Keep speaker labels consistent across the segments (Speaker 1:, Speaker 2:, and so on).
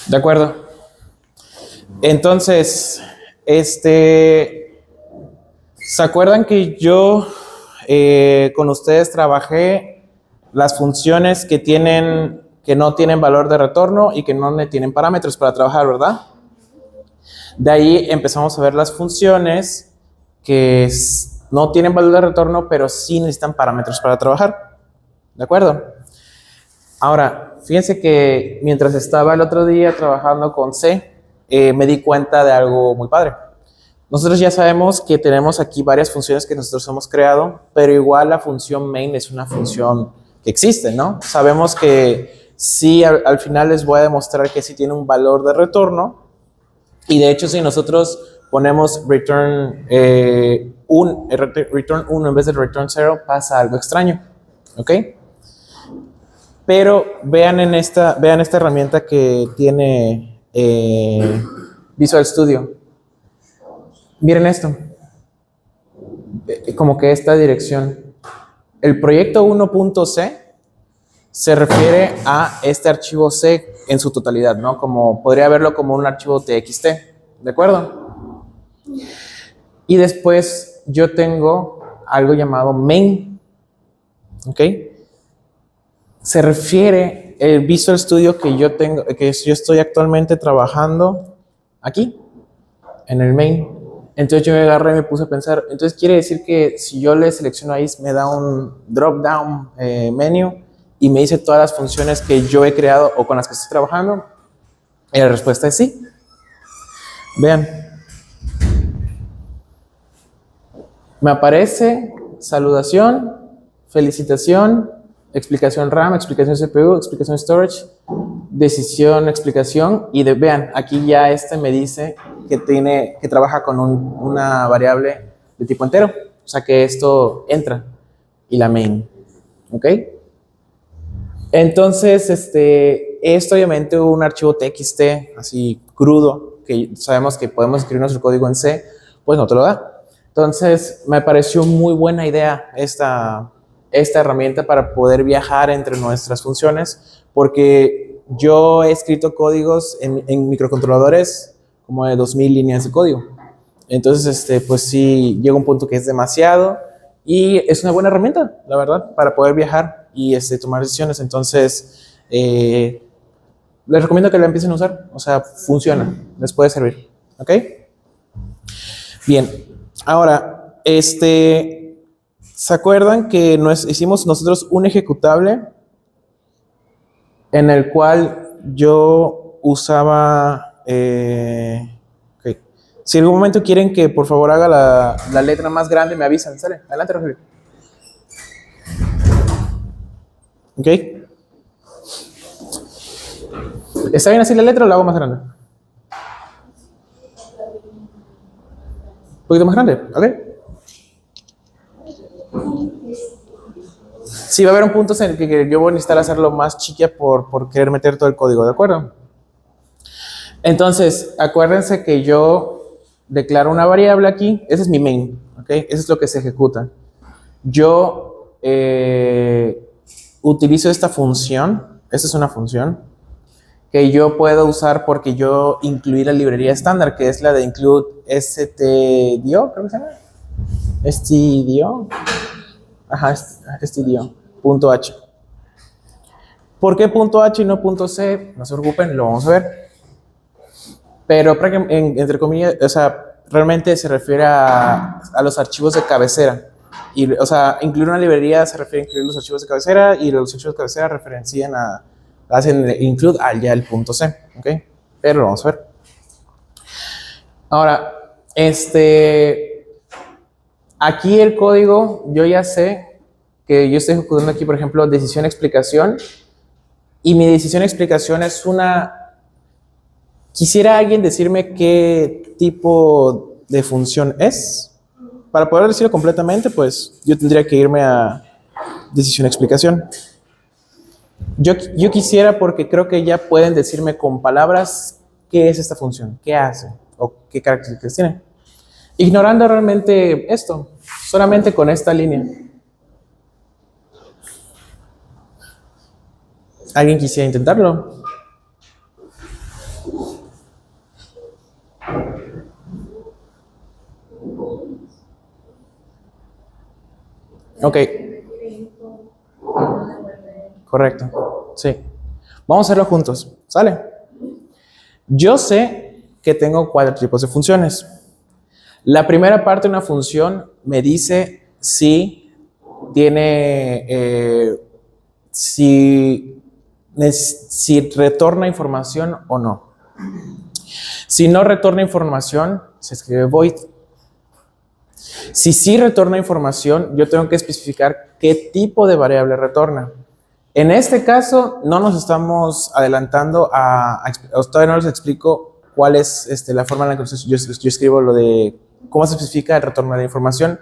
Speaker 1: De acuerdo. Entonces, ¿se acuerdan que yo con ustedes trabajé las funciones que no tienen valor de retorno y que no tienen parámetros para trabajar, ¿verdad? De ahí empezamos a ver las funciones que no tienen valor de retorno, pero sí necesitan parámetros para trabajar. ¿De acuerdo? Ahora, fíjense que mientras estaba el otro día trabajando con C, me di cuenta de algo muy padre. Nosotros ya sabemos que tenemos aquí varias funciones que nosotros hemos creado, pero igual la función main es una función que existe, ¿no? Sabemos que sí, al final les voy a demostrar que sí tiene un valor de retorno, y de hecho si nosotros ponemos return 1 en vez de return 0, pasa algo extraño, ¿ok? Pero vean esta herramienta que tiene Visual Studio. Miren esto, como que esta dirección. El proyecto 1.c se refiere a este archivo C en su totalidad, ¿no? Como podría verlo como un archivo txt, ¿de acuerdo? Y después yo tengo algo llamado main, ¿ok? Se refiere el Visual Studio que yo estoy actualmente trabajando aquí, en el main. Entonces yo me agarré y me puse a pensar, entonces quiere decir que si yo le selecciono ahí, me da un drop down menu y me dice todas las funciones que yo he creado o con las que estoy trabajando. Y la respuesta es sí. Vean, me aparece saludación, felicitación, explicación RAM, explicación CPU, explicación storage, decisión, explicación, y vean, aquí ya me dice que trabaja con una variable de tipo entero, o sea que esto entra, y la main, ¿ok? Entonces, esto obviamente un archivo txt así crudo, que sabemos que podemos escribir nuestro código en C, pues no te lo da. Entonces, me pareció muy buena idea esta herramienta para poder viajar entre nuestras funciones, porque yo he escrito códigos en microcontroladores como de 2000 líneas de código. Entonces, pues sí, llega un punto que es demasiado y es una buena herramienta, la verdad, para poder viajar y tomar decisiones. Entonces, les recomiendo que la empiecen a usar. O sea, funciona, les puede servir. ¿Ok? Bien. Ahora, ¿se acuerdan que hicimos nosotros un ejecutable en el cual yo usaba... okay. Si en algún momento quieren que por favor haga la letra más grande, me avisan. Sale, adelante, Rogelio. ¿Ok? ¿Está bien así la letra o la hago más grande? Un poquito más grande, ¿ok? Sí, va a haber un punto en el que yo voy a necesitar hacerlo más chiquita por querer meter todo el código, ¿de acuerdo? Entonces, acuérdense que yo declaro una variable aquí, ese es mi main, ¿ok? Eso es lo que se ejecuta. Yo utilizo esta función, esta es una función que yo puedo usar porque yo incluí la librería estándar, que es la de include stdio, creo que se llama. Stdio. Ajá, stdio. .h. ¿Por qué .h y no .c? No se preocupen, lo vamos a ver. Pero entre comillas, o sea, realmente se refiere a los archivos de cabecera. Y, o sea, incluir una librería se refiere a incluir los archivos de cabecera, y los archivos de cabecera referencian hacen include al ya el .c, ¿ok? Pero lo vamos a ver. Ahora, aquí el código, yo ya sé que yo estoy ejecutando aquí, por ejemplo, decisión explicación, y mi decisión explicación es una... ¿Quisiera alguien decirme qué tipo de función es? Para poder decirlo completamente, pues yo tendría que irme a decisión explicación. Yo quisiera, porque creo que ya pueden decirme con palabras qué es esta función, qué hace o qué características tiene. Ignorando realmente esto, solamente con esta línea. ¿Alguien quisiera intentarlo? Ok. Correcto. Sí. Vamos a hacerlo juntos. ¿Sale? Yo sé que tengo 4 tipos de funciones. La primera parte de una función me dice si tiene, si retorna información o no. Si no retorna información, se escribe void. Si sí retorna información, yo tengo que especificar qué tipo de variable retorna. En este caso, no nos estamos adelantando todavía no les explico cuál es la forma en la que yo escribo lo de cómo se especifica el retorno de información,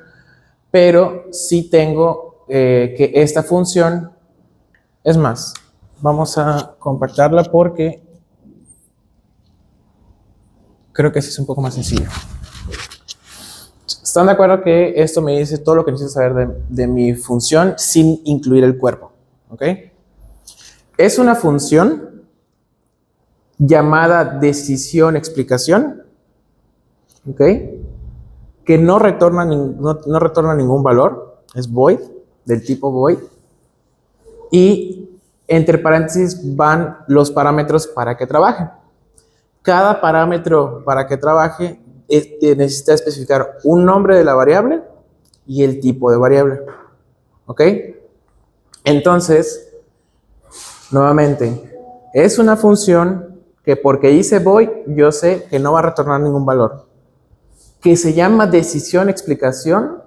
Speaker 1: pero sí tengo que esta función, es más, vamos a compactarla porque creo que así es un poco más sencillo. ¿Están de acuerdo que esto me dice todo lo que necesito saber de mi función sin incluir el cuerpo? ¿Ok? Es una función llamada decisión explicación, ¿ok? Que no retorna ningún valor, es void, del tipo void, y entre paréntesis van los parámetros para que trabaje. Cada parámetro para que trabaje necesita especificar un nombre de la variable y el tipo de variable, ¿ok? Entonces, nuevamente, es una función que porque dice void, yo sé que no va a retornar ningún valor, que se llama decisión explicación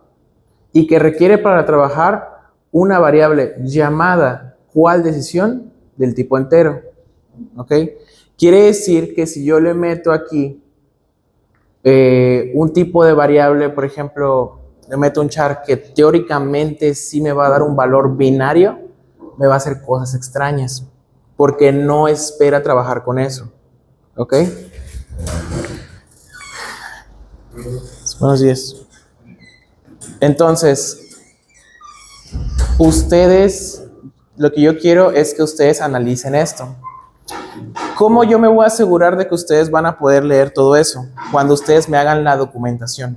Speaker 1: y que requiere para trabajar una variable llamada cual decisión del tipo entero, ¿ok? Quiere decir que si yo le meto aquí un tipo de variable, por ejemplo, le meto un char que teóricamente sí me va a dar un valor binario, me va a hacer cosas extrañas, porque no espera trabajar con eso, ¿ok? Buenos días. Entonces, lo que yo quiero es que ustedes analicen esto. ¿Cómo yo me voy a asegurar de que ustedes van a poder leer todo eso? Cuando ustedes me hagan la documentación.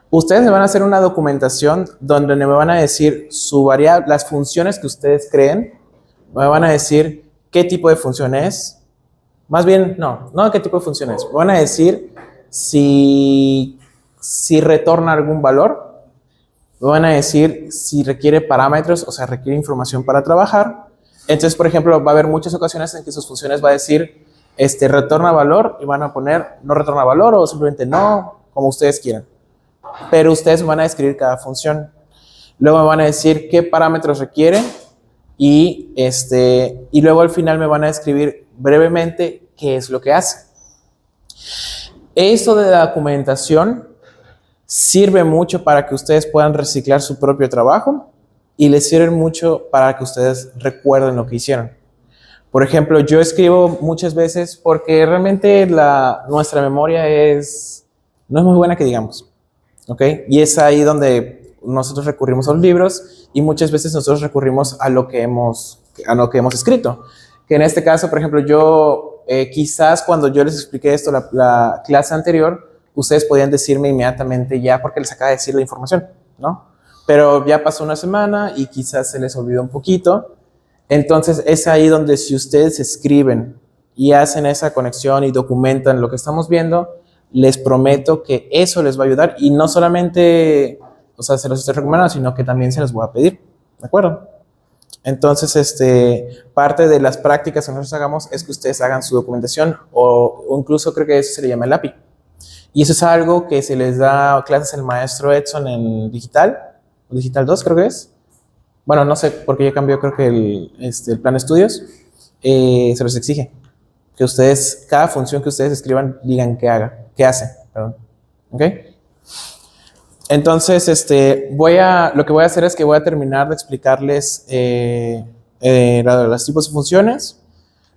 Speaker 1: Ustedes me van a hacer una documentación donde me van a decir su variable, las funciones que ustedes creen, me van a decir qué tipo de función es. Más bien, no qué tipo de función es. Me van a decir si retorna algún valor. Me van a decir si requiere parámetros, o sea, requiere información para trabajar. Entonces, por ejemplo, va a haber muchas ocasiones en que sus funciones va a decir, retorna valor, y van a poner no retorna valor o simplemente no, como ustedes quieran. Pero ustedes van a describir cada función. Luego me van a decir qué parámetros requieren y luego al final me van a describir brevemente qué es lo que hace. Esto de la documentación sirve mucho para que ustedes puedan reciclar su propio trabajo y les sirve mucho para que ustedes recuerden lo que hicieron. Por ejemplo, yo escribo muchas veces porque realmente nuestra memoria no es muy buena que digamos, ¿ok? Y es ahí donde nosotros recurrimos a los libros y muchas veces nosotros recurrimos a lo que hemos escrito. Que en este caso, por ejemplo, yo quizás cuando yo les expliqué esto la clase anterior, ustedes podían decirme inmediatamente ya porque les acaba de decir la información, ¿no? Pero ya pasó una semana y quizás se les olvidó un poquito. Entonces es ahí donde si ustedes escriben y hacen esa conexión y documentan lo que estamos viendo, les prometo que eso les va a ayudar y no solamente, o sea, se los estoy recomendando, sino que también se los voy a pedir, ¿de acuerdo? Entonces, parte de las prácticas que nosotros hagamos es que ustedes hagan su documentación o incluso creo que eso se le llama el API. Y eso es algo que se les da clases el maestro Edson en Digital 2 creo que es. Bueno, no sé, porque ya cambió creo que el plan de estudios. Se los exige. Que ustedes, cada función que ustedes escriban, digan qué hace, perdón. ¿Ok? Entonces, lo que voy a hacer es que voy a terminar de explicarles los tipos de funciones.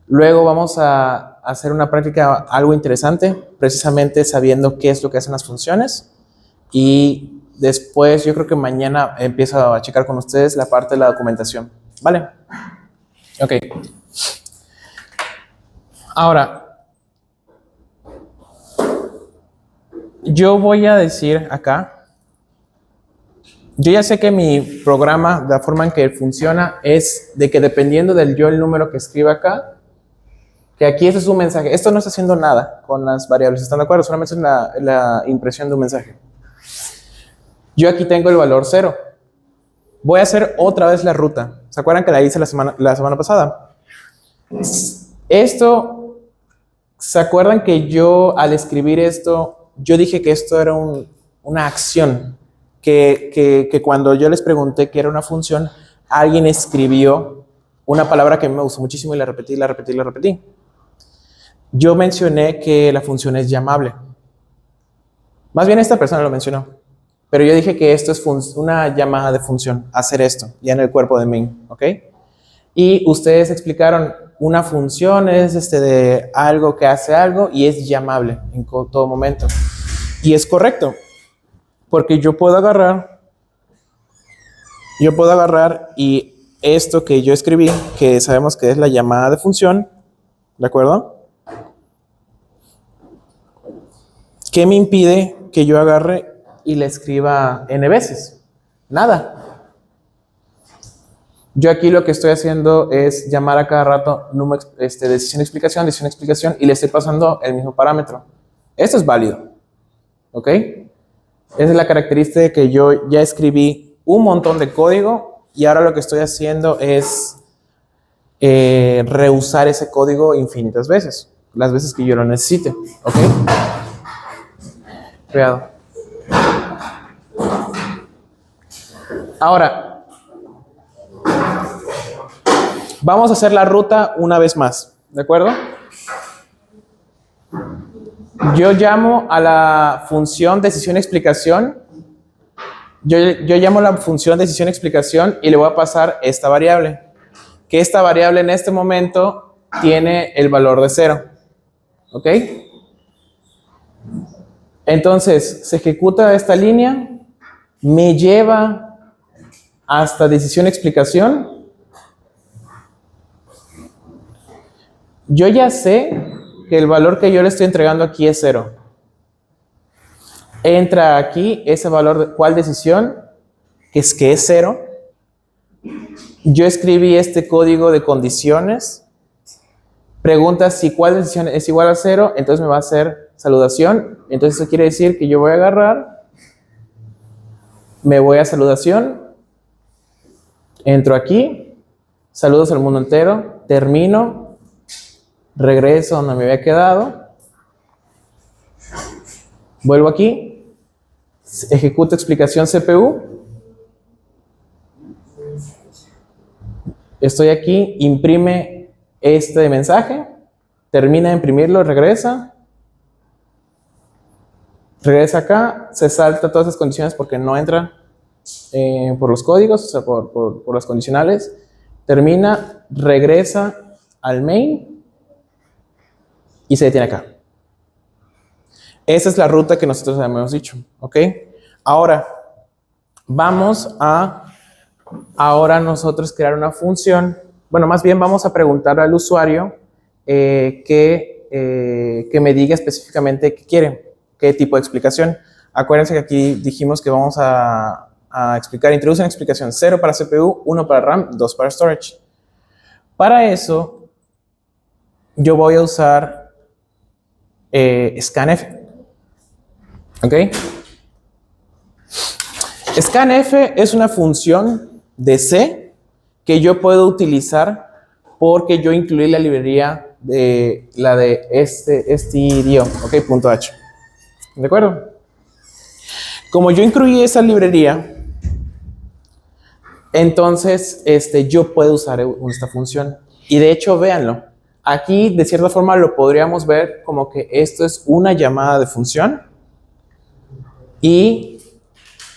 Speaker 1: Luego vamos a hacer una práctica algo interesante, precisamente sabiendo qué es lo que hacen las funciones. Y después, yo creo que mañana empiezo a checar con ustedes la parte de la documentación. ¿Vale? Ok. Ahora, yo voy a decir acá Yo ya sé que mi programa, la forma en que funciona, es de que dependiendo del el número que escriba acá, que aquí este es un mensaje. Esto no está haciendo nada con las variables, ¿están de acuerdo? Solamente es la impresión de un mensaje. Yo aquí tengo el valor 0. Voy a hacer otra vez la ruta. ¿Se acuerdan que la hice la semana pasada? Esto, ¿se acuerdan que yo al escribir esto, yo dije que esto era una acción? Que cuando yo les pregunté qué era una función, alguien escribió una palabra que a mí me gustó muchísimo y la repetí, la repetí, la repetí. Yo mencioné que la función es llamable. Más bien esta persona lo mencionó. Pero yo dije que esto es una llamada de función, hacer esto, ya en el cuerpo de main, ¿ok? Y ustedes explicaron, una función es de algo que hace algo y es llamable en todo momento. Y es correcto, porque yo puedo agarrar y esto que yo escribí, que sabemos que es la llamada de función, ¿de acuerdo? ¿Qué me impide que yo agarre y la escriba n veces? Nada. Yo aquí lo que estoy haciendo es llamar a cada rato decisión, explicación, y le estoy pasando el mismo parámetro. Esto es válido. ¿Ok? Esa es la característica que yo ya escribí un montón de código y ahora lo que estoy haciendo es reusar ese código infinitas veces, las veces que yo lo necesite. ¿Ok? Cuidado. Ahora, vamos a hacer la ruta una vez más, ¿de acuerdo? Yo llamo a la función decisión-explicación. Yo llamo a la función decisión-explicación y le voy a pasar esta variable. Que esta variable en este momento tiene el valor de 0. ¿Ok? Entonces, se ejecuta esta línea, me lleva hasta decisión-explicación. Yo ya sé que el valor que yo le estoy entregando aquí es 0. Entra aquí ese valor de cuál decisión, que es 0. Yo escribí este código de condiciones. Pregunta si cuál decisión es igual a 0, entonces me va a hacer saludación. Entonces eso quiere decir que yo voy a agarrar, me voy a saludación, entro aquí, saludos al mundo entero, termino, regreso donde me había quedado, vuelvo aquí, ejecuto explicación CPU, estoy aquí, imprime este mensaje, termina de imprimirlo, regresa acá, se salta todas esas condiciones porque no entra por los códigos, o sea, por las condicionales, termina, regresa al main y se detiene acá. Esa es la ruta que nosotros habíamos dicho, ¿ok? Ahora, vamos a nosotros crear una función. Bueno, más bien vamos a preguntar al usuario que me diga específicamente qué quiere, qué tipo de explicación. Acuérdense que aquí dijimos que vamos a explicar, introduce una explicación 0 para CPU, 1 para RAM, 2 para storage. Para eso, yo voy a usar scanf. ¿Ok? Scanf es una función de C que yo puedo utilizar porque yo incluí la librería de la de stdio, ok, .h. ¿De acuerdo? Como yo incluí esa librería, entonces yo puedo usar esta función. Y de hecho, véanlo. Aquí, de cierta forma, lo podríamos ver como que esto es una llamada de función y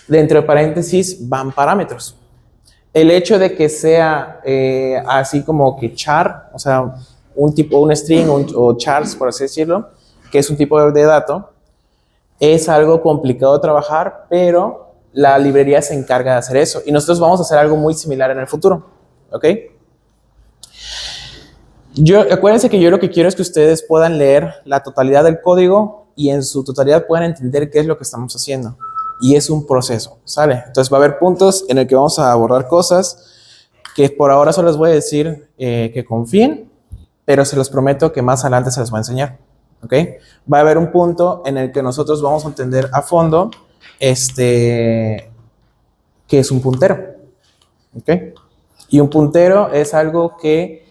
Speaker 1: dentro de paréntesis van parámetros. El hecho de que sea así como que char, o sea, un string o chars, por así decirlo, que es un tipo de dato, es algo complicado de trabajar, pero la librería se encarga de hacer eso. Y nosotros vamos a hacer algo muy similar en el futuro. ¿Ok? Acuérdense que yo lo que quiero es que ustedes puedan leer la totalidad del código y en su totalidad puedan entender qué es lo que estamos haciendo. y es un proceso, ¿sale? Entonces va a haber puntos en el que vamos a abordar cosas que por ahora solo les voy a decir que confíen, pero se los prometo que más adelante se los voy a enseñar, ¿ok? Va a haber un punto en el que nosotros vamos a entender a fondo qué es un puntero, ¿ok? Y un puntero es algo que,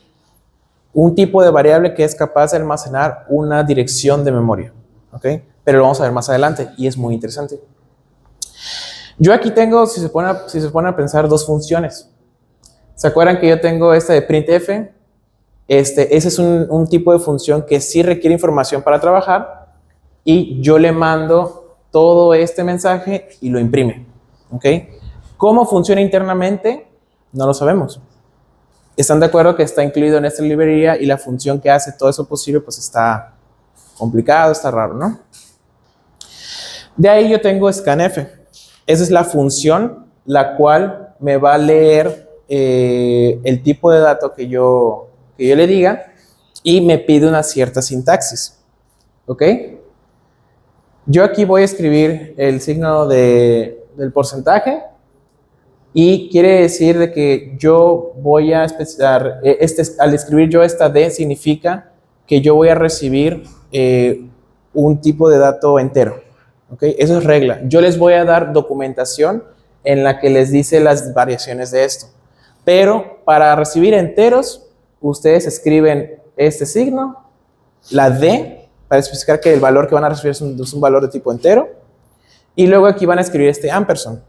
Speaker 1: un tipo de variable que es capaz de almacenar una dirección de memoria, ¿ok? Pero lo vamos a ver más adelante y es muy interesante. Yo aquí tengo, si se ponen a pensar, dos funciones. ¿Se acuerdan que yo tengo esta de printf? Ese es un tipo de función que sí requiere información para trabajar y yo le mando todo este mensaje y lo imprime, ¿ok? ¿Cómo funciona internamente? No lo sabemos. ¿Están de acuerdo que está incluido en esta librería y la función que hace todo eso posible pues está complicado, está raro, ¿no? De ahí yo tengo scanf. Esa es la función la cual me va a leer el tipo de dato que yo le diga y me pide una cierta sintaxis, ¿ok? Yo aquí voy a escribir el signo del porcentaje y quiere decir de que yo voy a especificar, al escribir yo esta D significa que yo voy a recibir un tipo de dato entero, ¿ok? Eso es regla. Yo les voy a dar documentación en la que les dice las variaciones de esto. Pero para recibir enteros, ustedes escriben este signo, la D, para especificar que el valor que van a recibir es un valor de tipo entero, y luego aquí van a escribir este ampersand.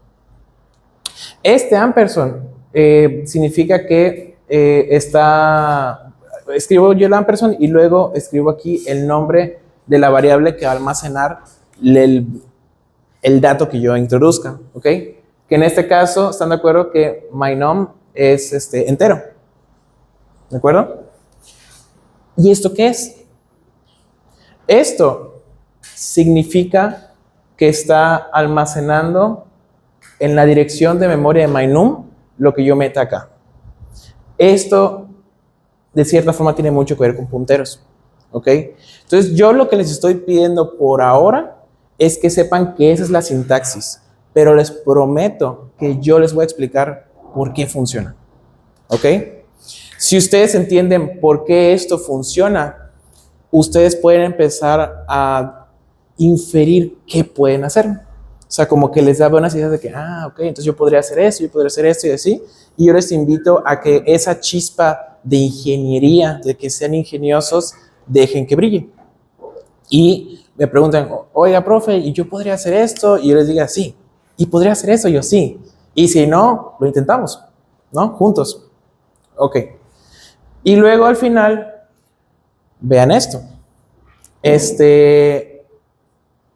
Speaker 1: Este ampersand significa que escribo yo el ampersand y luego escribo aquí el nombre de la variable que va a almacenar el dato que yo introduzca, ¿ok? Que en este caso, ¿están de acuerdo que mynum es entero? ¿De acuerdo? ¿Y esto qué es? Esto significa que está almacenando en la dirección de memoria de mynum lo que yo meta acá. Esto, de cierta forma, tiene mucho que ver con punteros, ¿ok? Entonces, yo lo que les estoy pidiendo por ahora es que sepan que esa es la sintaxis, pero les prometo que yo les voy a explicar por qué funciona, ¿ok? Si ustedes entienden por qué esto funciona, ustedes pueden empezar a inferir qué pueden hacer. O sea, como que les da buenas ideas de que, ok, entonces yo podría hacer esto, yo podría hacer esto y así. Y yo les invito a que esa chispa de ingeniería, de que sean ingeniosos, dejen que brille. Y me preguntan, oiga, profe, ¿y yo podría hacer esto? Y yo les diga, sí. ¿Y podría hacer eso? Yo, sí. Y si no, lo intentamos, ¿no? Juntos. Ok. Y luego al final, vean esto.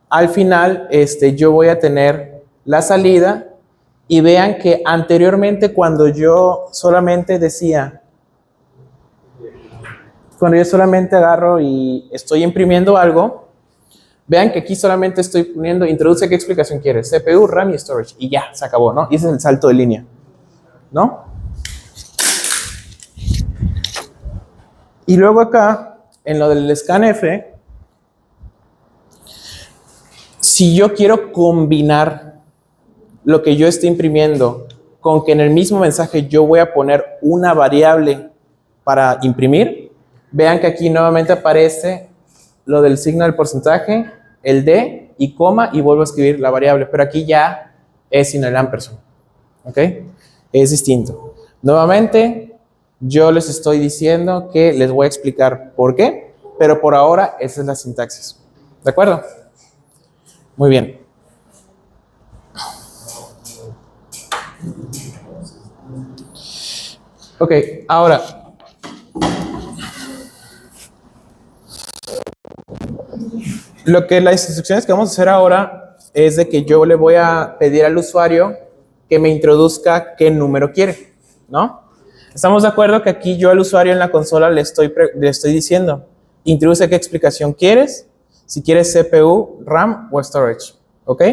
Speaker 1: Al final, yo voy a tener la salida y vean que anteriormente cuando yo solamente agarro y estoy imprimiendo algo, vean que aquí solamente estoy poniendo, introduce qué explicación quieres, CPU, RAM y storage, y ya, se acabó, ¿no? Y ese es el salto de línea, ¿no? Y luego acá, en lo del scanf, si yo quiero combinar lo que yo esté imprimiendo con que en el mismo mensaje yo voy a poner una variable para imprimir, vean que aquí nuevamente aparece lo del signo del porcentaje, el D y coma y vuelvo a escribir la variable, pero aquí ya es sin el ampersand, ¿ok? Es distinto. Nuevamente, yo les estoy diciendo que les voy a explicar por qué, pero por ahora esa es la sintaxis, ¿de acuerdo? Muy bien. Ok, ahora, lo que las instrucciones que vamos a hacer ahora es de que yo le voy a pedir al usuario que me introduzca qué número quiere, ¿no? Estamos de acuerdo que aquí yo al usuario en la consola le estoy diciendo, introduce qué explicación quieres, si quieres CPU, RAM o storage, ¿ok?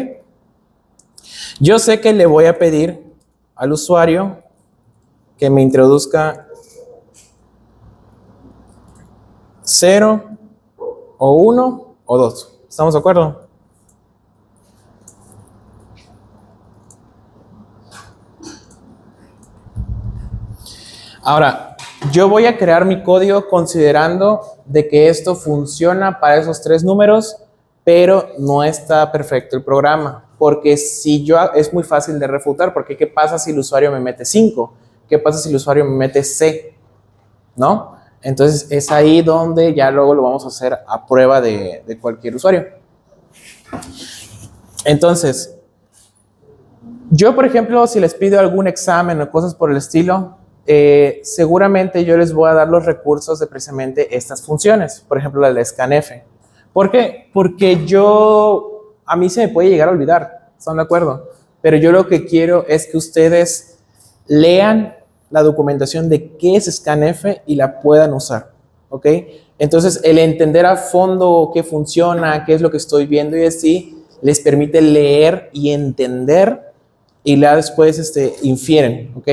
Speaker 1: Yo sé que le voy a pedir al usuario que me introduzca 0 o 1 o 2. ¿Estamos de acuerdo? Ahora, yo voy a crear mi código considerando de que esto funciona para esos 3 números, pero no está perfecto el programa, porque si yo, es muy fácil de refutar, porque ¿qué pasa si el usuario me mete 5? ¿Qué pasa si el usuario me mete C? ¿No? Entonces es ahí donde ya luego lo vamos a hacer a prueba de cualquier usuario. Entonces, yo, por ejemplo, si les pido algún examen o cosas por el estilo, seguramente yo les voy a dar los recursos de precisamente estas funciones. Por ejemplo, la de scanf. ¿Por qué? Porque a mí se me puede llegar a olvidar, ¿están de acuerdo? Pero yo lo que quiero es que ustedes lean la documentación de qué es scanf y la puedan usar, ¿ok? Entonces, el entender a fondo qué funciona, qué es lo que estoy viendo y así, les permite leer y entender y ya después infieren, ¿ok?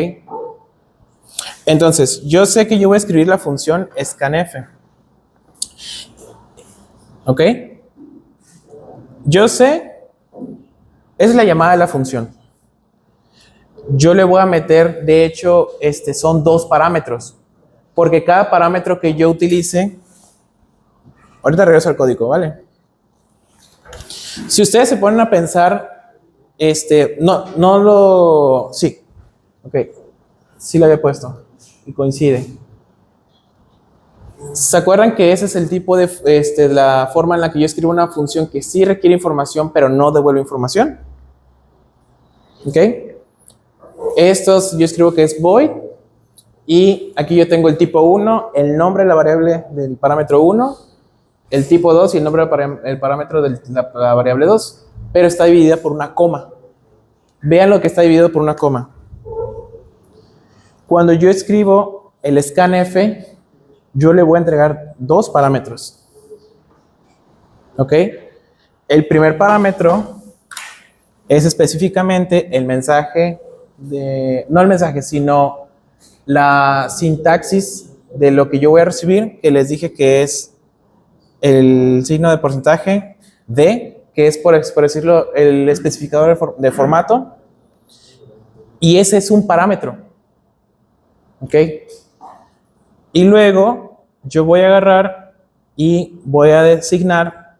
Speaker 1: Entonces, yo sé que yo voy a escribir la función scanf, ¿ok? Yo sé, es la llamada de la función. Yo le voy a meter, de hecho, son 2 parámetros, porque cada parámetro que yo utilice, ahorita regreso al código, ¿vale? Si ustedes se ponen a pensar, sí, ok, sí lo había puesto y coincide. ¿Se acuerdan que ese es el tipo de, la forma en la que yo escribo una función que sí requiere información, pero no devuelve información? ¿Ok? Yo escribo que es void, y aquí yo tengo el tipo 1, el nombre de la variable del parámetro 1, el tipo 2 y el nombre del parámetro de la variable 2, pero está dividida por una coma. Vean lo que está dividido por una coma. Cuando yo escribo el scanf, yo le voy a entregar 2 parámetros. ¿Ok? El primer parámetro es específicamente el mensaje no el mensaje, sino la sintaxis de lo que yo voy a recibir, que les dije que es el signo de porcentaje D, que es por decirlo el especificador de formato, y ese es un parámetro. ¿Ok? Y luego yo voy a agarrar y voy a designar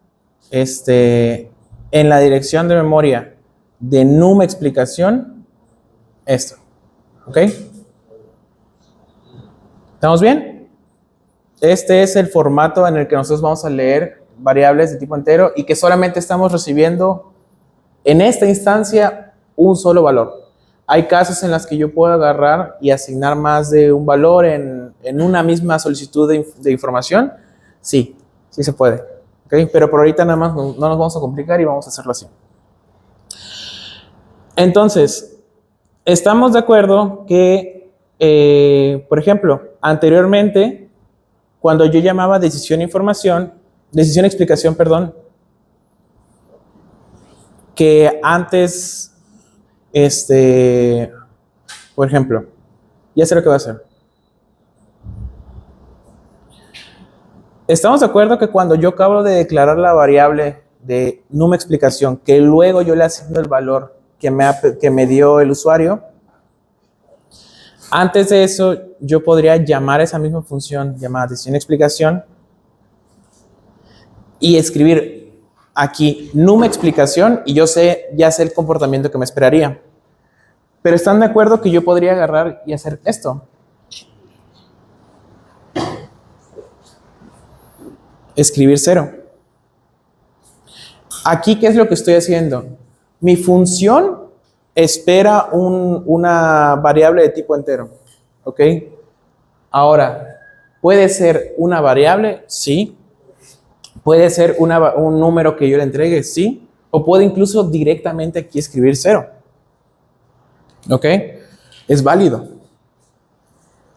Speaker 1: en la dirección de memoria de num explicación esto. ¿Ok? ¿Estamos bien? Este es el formato en el que nosotros vamos a leer variables de tipo entero y que solamente estamos recibiendo en esta instancia un solo valor. Hay casos en los que yo puedo agarrar y asignar más de un valor en una misma solicitud de información. Sí, sí se puede. ¿Okay? Pero por ahorita nada más no nos vamos a complicar y vamos a hacerlo así. Entonces, estamos de acuerdo que, por ejemplo, anteriormente, cuando yo llamaba decisión explicación, perdón, que antes, por ejemplo, ya sé lo que va a hacer. Estamos de acuerdo que cuando yo acabo de declarar la variable de num explicación, que luego yo le asigno el valor que me dio el usuario, antes de eso yo podría llamar esa misma función llamada decisión explicación y escribir aquí num explicación y ya sé el comportamiento que me esperaría. Pero ¿están de acuerdo que yo podría agarrar y hacer esto? Escribir 0. Aquí, ¿qué es lo que estoy haciendo? Mi función espera una variable de tipo entero. ¿Ok? Ahora, ¿puede ser una variable? Sí. ¿Puede ser un número que yo le entregue? Sí. O puede incluso directamente aquí escribir 0. ¿Ok? Es válido.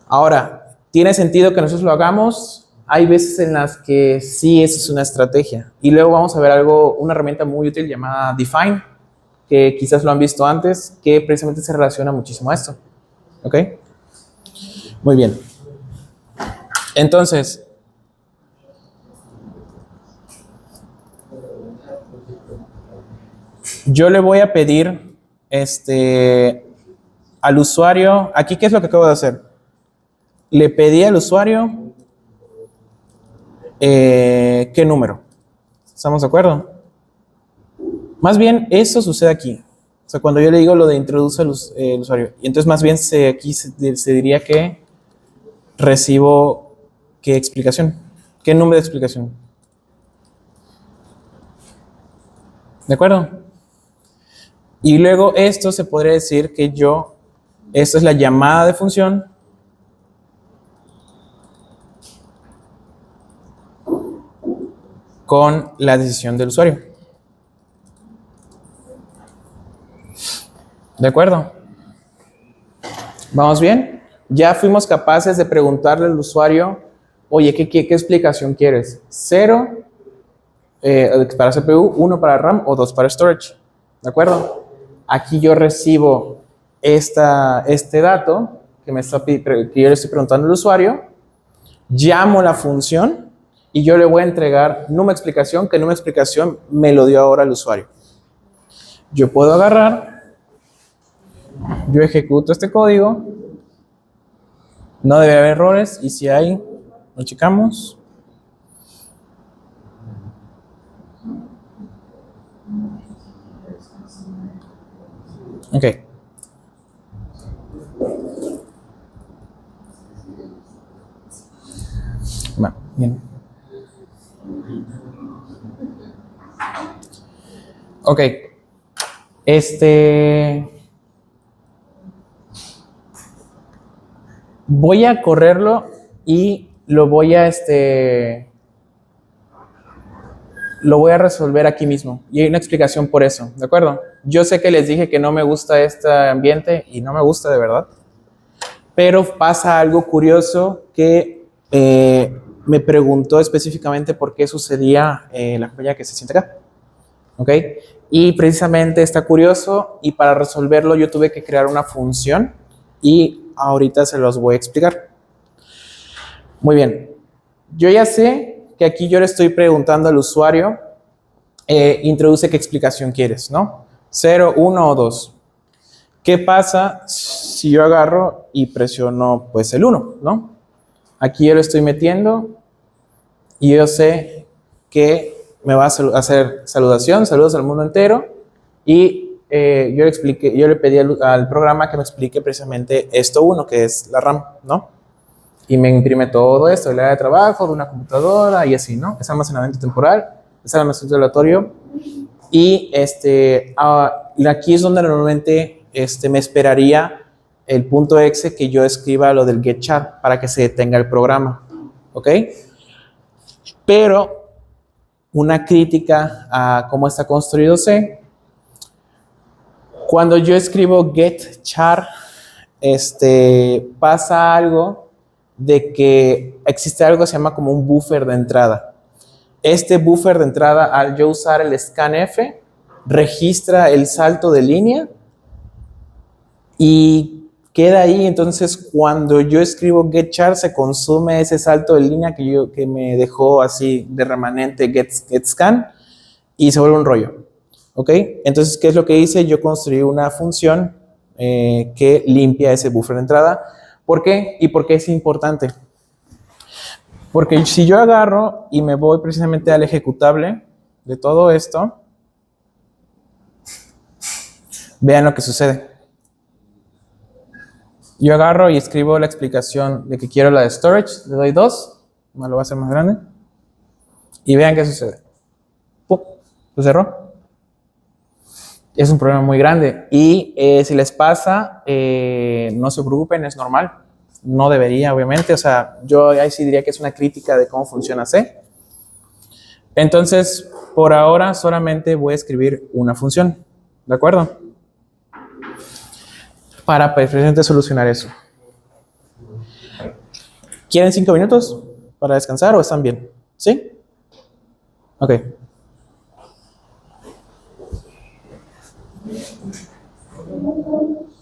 Speaker 1: Ahora, ¿tiene sentido que nosotros lo hagamos? Hay veces en las que sí, eso es una estrategia. Y luego vamos a ver una herramienta muy útil llamada define, que quizás lo han visto antes, que precisamente se relaciona muchísimo a esto. ¿Ok? Muy bien. Entonces, yo le voy a pedir al usuario, aquí, ¿qué es lo que acabo de hacer? le pedí al usuario qué número. ¿Estamos de acuerdo? Más bien, eso sucede aquí. O sea, cuando yo le digo lo de introduce el usuario. Y entonces más bien aquí se diría que recibo qué explicación. ¿Qué número de explicación? ¿De acuerdo? Y luego esto se podría decir que esto es la llamada de función con la decisión del usuario. ¿De acuerdo? ¿Vamos bien? Ya fuimos capaces de preguntarle al usuario, oye, ¿qué explicación quieres? 0 para CPU, 1 para RAM o 2 para storage. ¿De acuerdo? Aquí yo recibo este dato que yo le estoy preguntando al usuario, llamo la función y yo le voy a entregar numa explicación, que numa explicación me lo dio ahora el usuario. Yo puedo agarrar, yo ejecuto este código, no debe haber errores y si hay, lo checamos. Ok. Bueno, bien. Ok. Voy a correrlo y lo voy a resolver aquí mismo. Y hay una explicación por eso, ¿de acuerdo? Yo sé que les dije que no me gusta este ambiente y no me gusta de verdad. Pero pasa algo curioso que me preguntó específicamente por qué sucedía la huella que se siente acá. ¿Ok? Y precisamente está curioso y para resolverlo yo tuve que crear una función y ahorita se los voy a explicar. Muy bien. Yo ya sé que aquí yo le estoy preguntando al usuario, introduce qué explicación quieres, ¿no? 0, 1 o 2. ¿Qué pasa si yo agarro y presiono pues el 1, ¿no? Aquí yo lo estoy metiendo y yo sé que me va a hacer saludos al mundo entero y yo le pedí al programa que me explique precisamente esto 1, que es la RAM, ¿no? Y me imprime todo esto, el área de trabajo de una computadora y así, ¿no? Es almacenamiento temporal, es almacenamiento aleatorio y aquí es donde normalmente me esperaría el punto exe que yo escriba lo del getChar para que se detenga el programa, ¿ok? Pero una crítica a cómo está construido C, cuando yo escribo getChar, pasa algo de que existe algo que se llama como un buffer de entrada. Este buffer de entrada, al yo usar el scanf, registra el salto de línea y queda ahí. Entonces, cuando yo escribo getChar, se consume ese salto de línea que me dejó así de remanente getScan y se vuelve un rollo. ¿Ok? Entonces, ¿qué es lo que hice? Yo construí una función que limpia ese buffer de entrada. ¿Por qué? ¿Y por qué es importante? Porque si yo agarro y me voy precisamente al ejecutable de todo esto, vean lo que sucede. Yo agarro y escribo la explicación de que quiero la de storage, le doy 2, me lo voy a hacer más grande, y vean qué sucede. ¡Pum! ¿Se cerró? Es un problema muy grande, y si les pasa, no se preocupen, es normal. No debería, obviamente, o sea, yo ahí sí diría que es una crítica de cómo funciona C. Entonces, por ahora solamente voy a escribir una función, ¿de acuerdo? Para precisamente solucionar eso. ¿Quieren 5 minutos para descansar o están bien? ¿Sí? Ok.